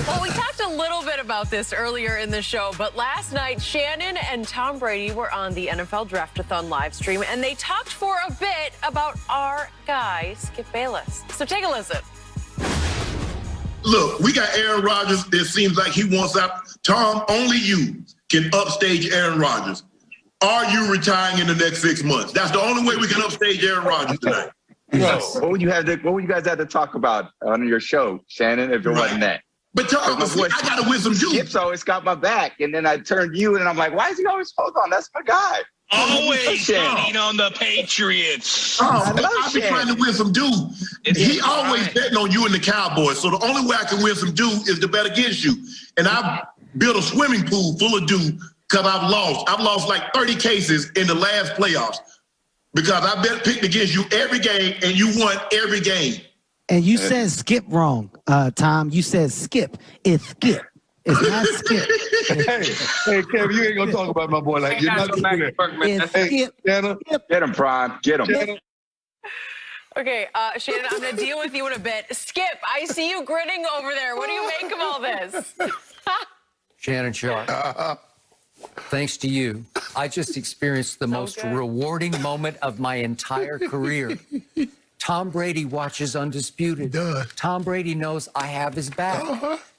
Well, we talked a little bit about this earlier in the show, but last night, Shannon and Tom Brady were on the NFL Draft-A-Thon live stream, and they talked for a bit about our guy, Skip Bayless. So take a listen. Look, we got Aaron Rodgers. It seems like he wants out. Tom, only you can upstage Aaron Rodgers. Are you retiring in the next 6 months? That's the only way we can upstage Aaron Rodgers tonight. Yes. What would you guys have to talk about on your show, Shannon, if it wasn't that? But Tom, I got to win some juice. Skip's always got my back, and then I turned you, and I'm like, why is he always, hold on, that's my guy. Always hating on the Patriots. I've been trying to win some dues. He always betting on you and the Cowboys. So the only way I can win some dues is to bet against you. And I built a swimming pool full of dues because I've lost. I've lost like 30 cases in the last playoffs because I picked against you every game and you won every game. And you said Skip wrong, Tom. You said Skip. It's Skip. It's not Skip. Hey, Kevin, you ain't gonna talk about my boy like you're not doing it. It's Skip. Shannon. Get him, Prime. Get him. Okay, Shannon, I'm going to deal with you in a bit. Skip, I see you grinning over there. What do you make of all this? Shannon Sharp, thanks to you, I just experienced the most rewarding moment of my entire career. Tom Brady watches Undisputed. Tom Brady knows I have his back.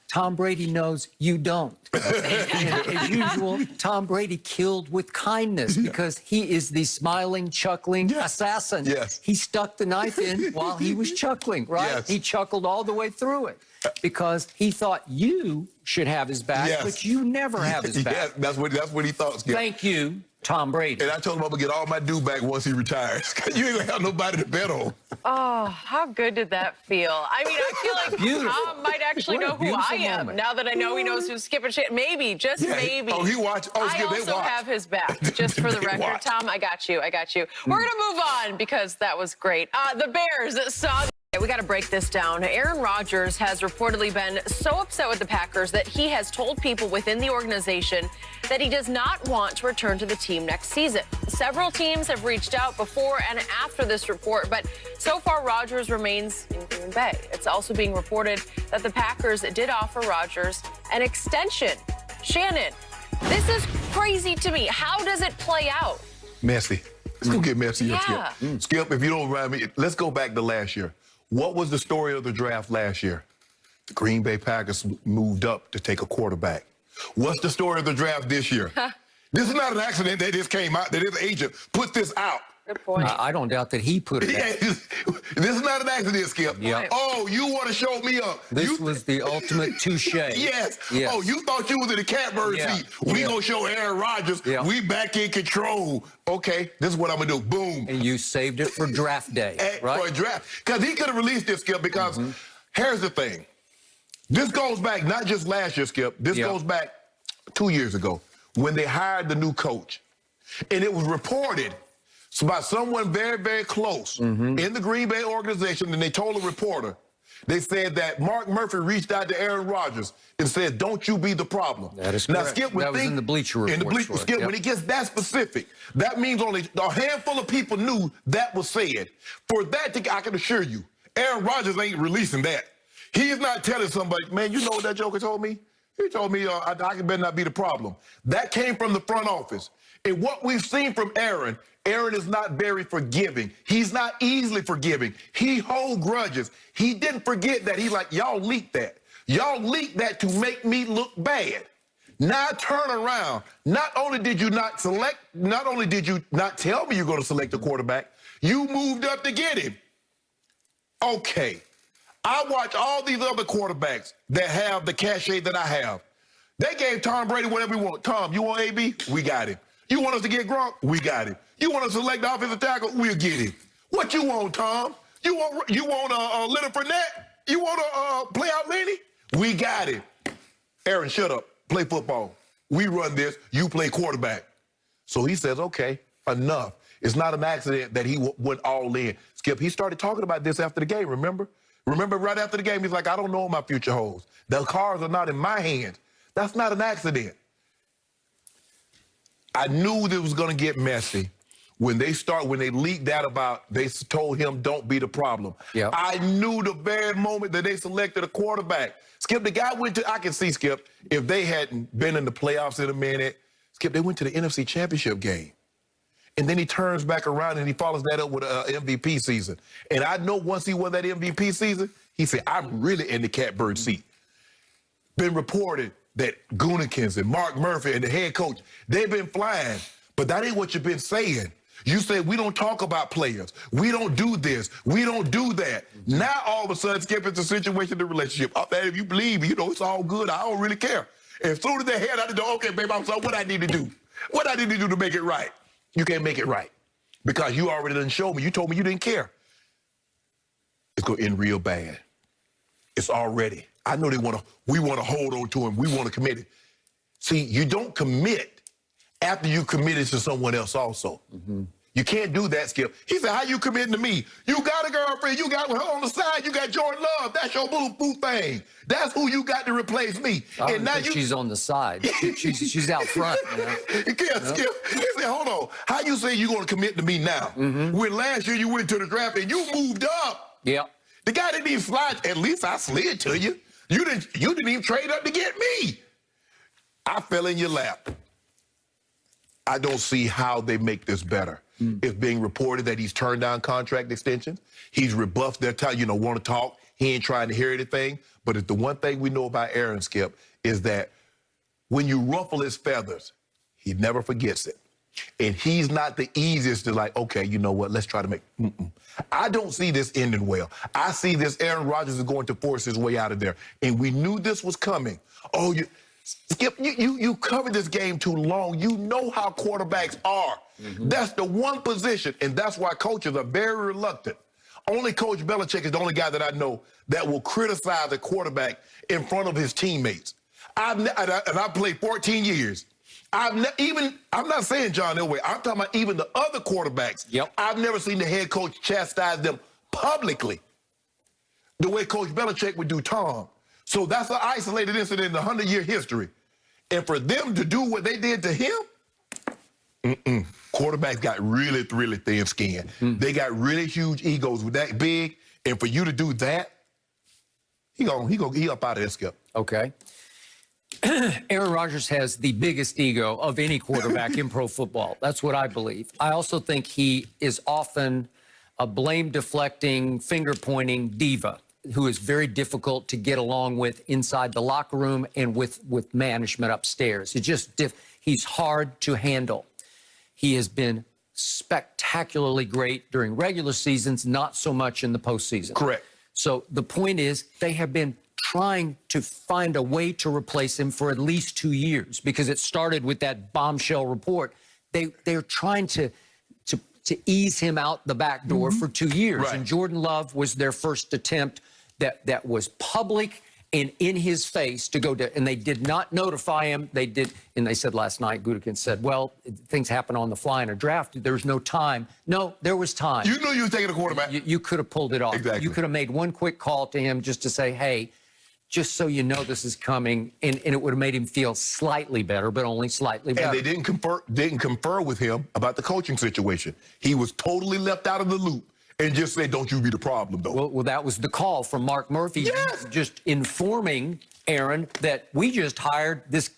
Tom Brady knows you don't. As usual, Tom Brady killed with kindness because he is the smiling, chuckling assassin. Yes. He stuck the knife in while he was chuckling, right? Yes. He chuckled all the way through it because he thought you should have his back, but you never have his back. Yeah, that's what he thought, Skip. Thank you, Tom Brady. And I told him I'm going to get all my due back once he retires. Because you ain't going to have nobody to bet on. Oh, how good did that feel? I mean, I feel like Tom might actually know who I am now that I know he knows who Skip and Shannon. Maybe, just maybe. Oh, he watched. Oh, Skip, I also have his back, just for the record. Tom, I got you. I got you. We're going to move on because that was great. The Bears saw... We got to break this down. Aaron Rodgers has reportedly been so upset with the Packers that he has told people within the organization that he does not want to return to the team next season. Several teams have reached out before and after this report, but so far Rodgers remains in Green Bay. It's also being reported that the Packers did offer Rodgers an extension. Shannon, this is crazy to me. How does it play out? Messy. Let's go get messy here, Yeah. Skip. Skip, if you don't remind me, let's go back to last year. What was the story of the draft last year? The Green Bay Packers moved up to take a quarterback. What's the story of the draft this year? This is not an accident that this came out, that his agent put this out. Good point. I don't doubt that he put it out. This is not an accident, Skip. Yep. Oh, you want to show me up. This was the ultimate touche. Yes. Oh, you thought you was in the catbird seat. We gonna show Aaron Rodgers. We back in control. Okay, this is what I'm gonna do. Boom. And you saved it for draft day, right? For a draft. Because he could have released this, Skip, because here's the thing. This goes back not just last year, Skip. This goes back 2 years ago when they hired the new coach. And it was reported by someone very, very close in the Green Bay organization, and they told a reporter, they said that Mark Murphy reached out to Aaron Rodgers and said, don't you be the problem. That is now, correct. Skip That was in the Bleacher Report. Skip, when it gets that specific, that means only a handful of people knew that was said. For that, I can assure you, Aaron Rodgers ain't releasing that. He's not telling somebody, man, you know what that joker told me? He told me I better not be the problem. That came from the front office. And what we've seen from Aaron is not very forgiving. He's not easily forgiving. He holds grudges. He didn't forget that. He's like, y'all leaked that. Y'all leaked that to make me look bad. Now turn around. Not only did you not tell me you're going to select a quarterback, you moved up to get him. Okay. I watch all these other quarterbacks that have the cachet that I have. They gave Tom Brady whatever we want. Tom, you want AB? We got him. You want us to get Gronk? We got him. You want us to select the offensive tackle? We'll get him. What you want, Tom? You want Leonard Fournette? You want to play out Lenny? We got him. Aaron, shut up. Play football. We run this. You play quarterback. So he says, okay, enough. It's not an accident that he went all in. Skip, he started talking about this after the game, remember? Remember right after the game, he's like, I don't know what my future holds. The cards are not in my hands. That's not an accident. I knew this was going to get messy when they leaked that about, they told him, don't be the problem. Yep. I knew the very moment that they selected a quarterback. Skip, the guy went to, I can see, Skip, if they hadn't been in the playoffs in a minute, Skip, they went to the NFC Championship game. And then he turns back around and he follows that up with an MVP season. And I know once he won that MVP season, he said, I'm really in the catbird seat. Been reported that Gutekunst and Mark Murphy and the head coach, they've been flying. But that ain't what you've been saying. You said, we don't talk about players. We don't do this. We don't do that. Now, all of a sudden, Skip, it's a situation, the relationship. If you believe, it's all good. I don't really care. As soon as they head out the door, okay, babe, I'm sorry, what I need to do? What I need to do to make it right? You can't make it right because you already done showed me. You told me you didn't care. It's going to end real bad. It's already. I know we want to hold on to him. We want to commit it. See, you don't commit after you committed to someone else also. Mm-hmm. You can't do that, Skip. He said, how you committing to me? You got a girlfriend. You got her on the side. You got Jordan Love. That's your boo-boo thing. That's who you got to replace me. I don't think she's on the side. she's out front. Skip. He said, hold on. How you say you're going to commit to me now? Mm-hmm. When last year you went to the draft and you moved up. Yeah. The guy didn't even slide. At least I slid to you. You didn't even trade up to get me. I fell in your lap. I don't see how they make this better. It's being reported that he's turned down contract extensions. He's rebuffed their time, want to talk. He ain't trying to hear anything. But it's the one thing we know about Aaron, Skip, is that when you ruffle his feathers, he never forgets it. And he's not the easiest to okay, you know what, let's try to make, I don't see this ending well. I see this Aaron Rodgers is going to force his way out of there. And we knew this was coming. Oh, Skip, you covered this game too long. You know how quarterbacks are. Mm-hmm. That's the one position, and that's why coaches are very reluctant. Only Coach Belichick is the only guy that I know that will criticize a quarterback in front of his teammates. And I played 14 years. I'm not saying John Elway. I'm talking about even the other quarterbacks. Yep. I've never seen the head coach chastise them publicly the way Coach Belichick would do Tom. So that's an isolated incident in the 100-year history. And for them to do what they did to him, quarterbacks got really, really thin skin. They got really huge egos with that big. And for you to do that, he up out of there, Skip. Okay. Aaron Rodgers has the biggest ego of any quarterback in pro football. That's what I believe. I also think he is often a blame-deflecting, finger-pointing diva who is very difficult to get along with inside the locker room and with management upstairs. He's hard to handle. He has been spectacularly great during regular seasons, not so much in the postseason. Correct. So the point is they have been trying to find a way to replace him for at least 2 years because it started with that bombshell report. They're trying to ease him out the back door for 2 years. Right. And Jordan Love was their first attempt that was public and in his face to go to, and they did not notify him. They did, and they said last night, Gutekunst said, well, things happen on the fly in a draft. There's no time. No, there was time. You knew you were taking a quarterback. You could have pulled it off. Exactly. You could have made one quick call to him just to say, hey, just so you know this is coming, and it would have made him feel slightly better, but only slightly better. And they didn't confer with him about the coaching situation. He was totally left out of the loop. And just say, don't you be the problem, though. Well, that was the call from Mark Murphy, yes, just informing Aaron that we just hired this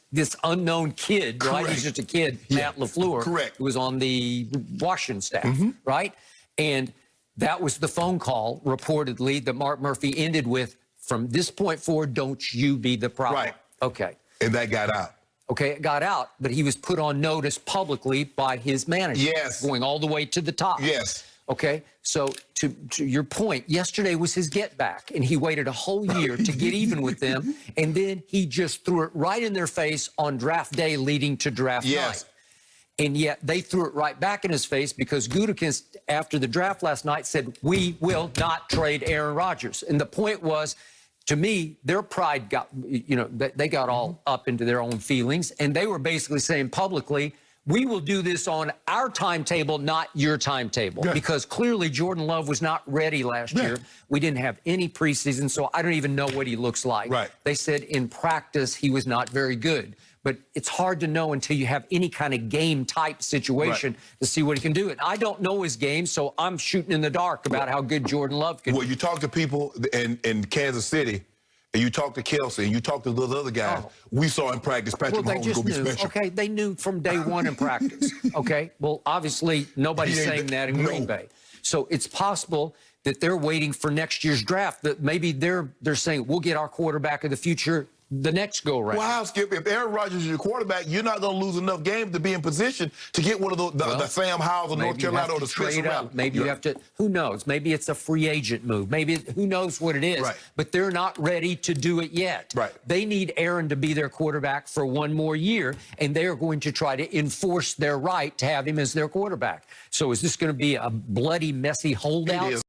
unknown kid, correct, right? He's just a kid, Matt LaFleur, correct, who was on the Washington staff, right? And that was the phone call, reportedly, that Mark Murphy ended with, from this point forward, don't you be the problem. Right. Okay. And that got out. Okay, it got out, but he was put on notice publicly by his manager. Yes. Going all the way to the top. Yes. Okay, so to your point, yesterday was his get back, and he waited a whole year to get even with them, and then he just threw it right in their face on draft day leading to draft night. And yet they threw it right back in his face because Gutekunst, after the draft last night, said, we will not trade Aaron Rodgers. And the point was, to me, their pride got, they got all up into their own feelings, and they were basically saying publicly, we will do this on our timetable, not your timetable, because clearly Jordan Love was not ready last year. We didn't have any preseason, so I don't even know what he looks like. They said in practice he was not very good. But it's hard to know until you have any kind of game-type situation to see what he can do. And I don't know his game, so I'm shooting in the dark about how good Jordan Love can be. Well, you talk to people in Kansas City, and you talk to Kelsey, and you talk to those other guys. We saw in practice Patrick Mahomes just going to be knew. special. Okay, they knew from day one in practice. Okay, well, obviously nobody's saying that in Green Bay. So it's possible that they're waiting for next year's draft. That maybe they're saying we'll get our quarterback of the future the next go round. Well, Skip, if Aaron Rodgers is your quarterback, you're not going to lose enough games to be in position to get one of the Sam Howells of North Carolina or the Spencer Rattler. Maybe you have to, who knows? Maybe it's a free agent move. Maybe, who knows what it is. But they're not ready to do it yet. They need Aaron to be their quarterback for one more year, and they're going to try to enforce their right to have him as their quarterback. So is this going to be a bloody, messy holdout?